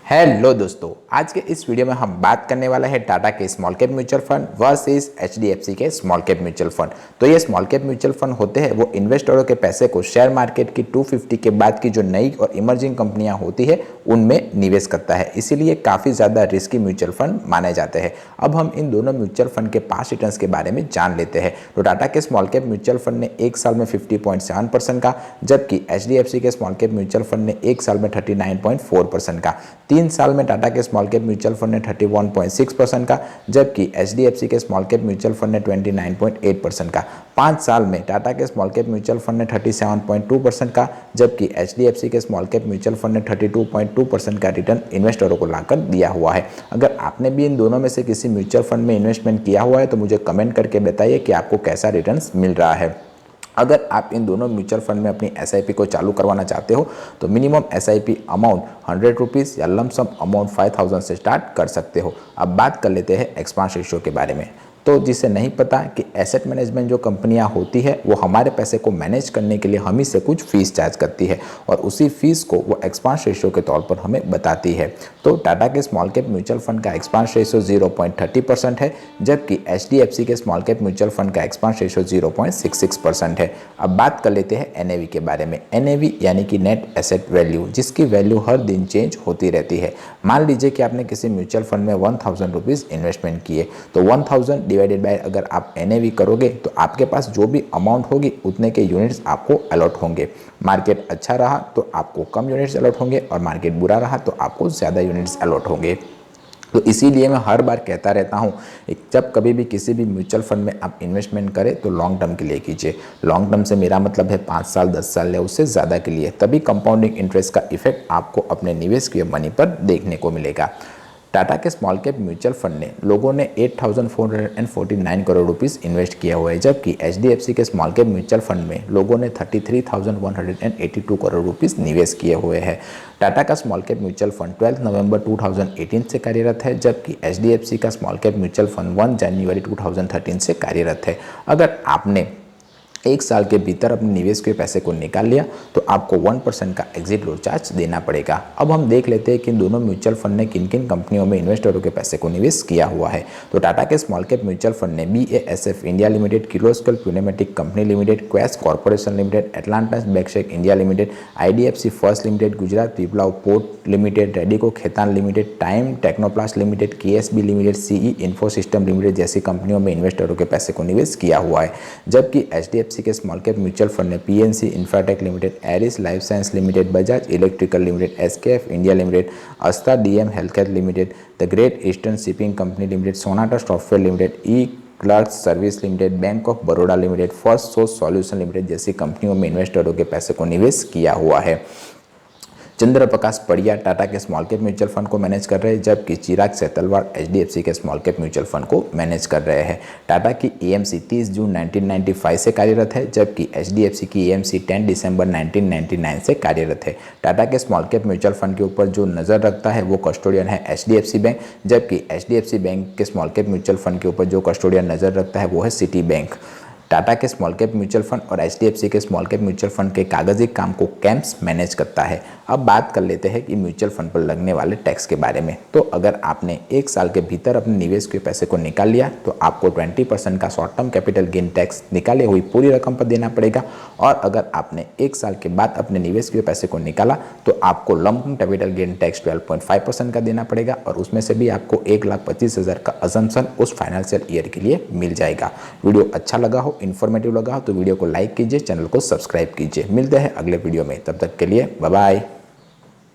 Hello दोस्तों, आज के इस वीडियो में हम बात करने वाले हैं टाटा के small cap mutual fund versus HDFC के स्मॉल कैप म्यूचुअल फंड। तो ये स्मॉल कैप म्यूचुअल फंड होते हैं वो इन्वेस्टरों के पैसे को शेयर मार्केट की 250 के बाद की जो नई और इमर्जिंग कंपनियां होती है उनमें निवेश करता है, इसीलिए काफ़ी ज़्यादा रिस्की म्यूचुअल फंड माने जाते हैं। अब हम इन दोनों म्यूचुअल फंड के पास रिटर्न्स के बारे में जान लेते हैं। तो टाटा के स्मॉल कैप म्यूचुअल फंड ने एक साल में 50.7% का, जबकि एचडीएफसी के स्मॉल कैप म्यूचुअल फंड ने एक साल में 39.4% का। 3 साल में टाटा के स्मॉल कैप म्यूचुअल फंड ने 31.6% का, जबकि एचडीएफसी के स्मॉल कैप म्यूचुअल फंड ने 29.8% का। 5 साल में टाटा के स्मॉल कैप म्यूचुअल फंड ने 37.2% का, जबकि एचडीएफसी के स्मॉल कैप म्यूचुअल फंड ने 32.2% का रिटर्न इन्वेस्टरों को लाकर दिया हुआ है। अगर आपने भी इन दोनों में से किसी म्यूचुअल फंड में इन्वेस्टमेंट किया हुआ है तो मुझे कमेंट करके बताइए कि आपको कैसा रिटर्न मिल रहा है। अगर आप इन दोनों म्यूचुअल फंड में अपनी एसआईपी को चालू करवाना चाहते हो तो मिनिमम एसआईपी अमाउंट 100 रुपीज़ या लमसम अमाउंट 5000 से स्टार्ट कर सकते हो। अब बात कर लेते हैं एक्सपांस रेशियो के बारे में। तो जिसे नहीं पता कि एसेट मैनेजमेंट जो कंपनियां होती है वो हमारे पैसे को मैनेज करने के लिए हम ही से कुछ फीस चार्ज करती है और उसी फीस को वो एक्सपांस रेशियो के तौर पर हमें बताती है। तो टाटा के स्मॉल कैप म्यूचुअल फंड का एक्सपांस रेशियो 0.30% है, जबकि एचडीएफसी के स्मॉल कैप म्यूचुअल फंड का एक्सपांस रेशियो 0.66% है। अब बात कर लेते हैं एनएवी के बारे में। एनएवी यानी कि नेट एसेट वैल्यू, जिसकी वैल्यू हर दिन चेंज होती रहती है। मान लीजिए कि आपने किसी म्यूचुअल फंड में 1000 रुपीज़ इन्वेस्टमेंट किए, तो 1000 डिवाइडेड बाय अगर आप एनएवी करोगे तो आपके पास जो भी अमाउंट होगी उतने के यूनिट्स आपको अलॉट होंगे। मार्केट अच्छा रहा तो आपको कम यूनिट्स अलॉट होंगे और मार्केट बुरा रहा तो आपको ज़्यादा यूनिट्स अलॉट होंगे। तो इसीलिए मैं हर बार कहता रहता हूँ, जब कभी भी किसी भी म्यूचुअल फंड में आप इन्वेस्टमेंट करें तो लॉन्ग टर्म के लिए कीजिए। लॉन्ग टर्म से मेरा मतलब है 5 साल 10 साल या उससे ज़्यादा के लिए, तभी कंपाउंडिंग इंटरेस्ट का इफेक्ट आपको अपने निवेश किए मनी पर देखने को मिलेगा। टाटा के स्मॉल कैप म्यूचुअल फंड ने लोगों ने 8449 करोड़ रुपीस इन्वेस्ट किया हुआ है, जबकि एचडीएफसी के स्मॉल कैप म्यूचुअल फंड में लोगों ने 33,182 करोड़ रुपीस निवेश किए हुए हैं। टाटा का स्मॉल कैप म्यूचुअल फंड 12 नवंबर 2018 से कार्यरत है, जबकि एचडीएफसी का स्मॉल कैप म्यूचुअल फंड 1 जनवरी 2013 से कार्यरत है। अगर आपने एक साल के भीतर अपने निवेश के पैसे को निकाल लिया तो आपको 1% का एग्जिट लोड चार्ज देना पड़ेगा। अब हम देख लेते हैं कि इन दोनों म्यूचुअल फंड ने किन किन कंपनियों में इन्वेस्टरों के पैसे को निवेश किया हुआ है। तो टाटा के स्मॉल कैप म्यूचुअल फंड ने BASF India limited, Kirloskar pneumatic company limited, Quess corporation limited, एटलांटा बैक्सेक India limited, IDFC first limited, Gujarat Pipavav port limited, Radico Khaitan limited, Time Technoplast limited, KSB limited, CE info system limited जैसी कंपनियों में इन्वेस्टरों के पैसे को निवेश किया हुआ है। जबकि HDFC के स्मॉल कैप म्यूचुअल फंड ने PNC Infratech limited, Eris life science limited, Bajaj electrical limited, SKF India limited, Aster DM healthcare limited, the great eastern shipping company limited, Sonata software limited, clerk service limited, bank of Baroda limited, first source solution limited जैसी कंपनियों में इन्वेस्टरों के पैसे को निवेश किया हुआ है। चंद्र प्रकाश पड़िया टाटा के स्मॉल कैप म्यूचुअल फंड को मैनेज कर रहे हैं, जबकि चिराग सेतलवाड़ HDFC के स्मॉल कैप म्यूचुअल फंड को मैनेज कर रहे हैं। टाटा की AMC 30 जून 1995 से कार्यरत है, जबकि HDFC की AMC 10 दिसंबर 1999 से कार्यरत है। टाटा के स्मॉल कैप म्यूचुअल फंड के ऊपर जो नज़र रखता है वो कस्टोडियन है HDFC बैंक, जबकि HDFC बैंक के स्मॉल कैप म्यूचुअल फंड के ऊपर जो कस्टोडियन नज़र रखता है वो है सिटी बैंक। टाटा के स्मॉल कैप म्यूचुअल फंड और HDFC के स्मॉल कैप म्यूचुअल फंड के कागजी काम को कैम्प्स मैनेज करता है। अब बात कर लेते हैं कि म्यूचुअल फंड पर लगने वाले टैक्स के बारे में। तो अगर आपने एक साल के भीतर अपने निवेश के पैसे को निकाल लिया तो आपको 20% का short term capital gain tax निकाले हुई पूरी रकम पर देना पड़ेगा, और अगर आपने एक साल के बाद अपने निवेश के पैसे को निकाला तो आपको लंपम कैपिटल गेन टैक्स 12.5% का देना पड़ेगा, और उसमें से भी आपको 1,25,000 का अजम्पशन उस फाइनेंशियल ईयर के लिए मिल जाएगा। वीडियो अच्छा लगा हो, इन्फॉर्मेटिव लगा हो तो वीडियो को लाइक कीजिए, चैनल को सब्सक्राइब कीजिए। मिलते हैं अगले वीडियो में, तब तक के लिए बाय बाय।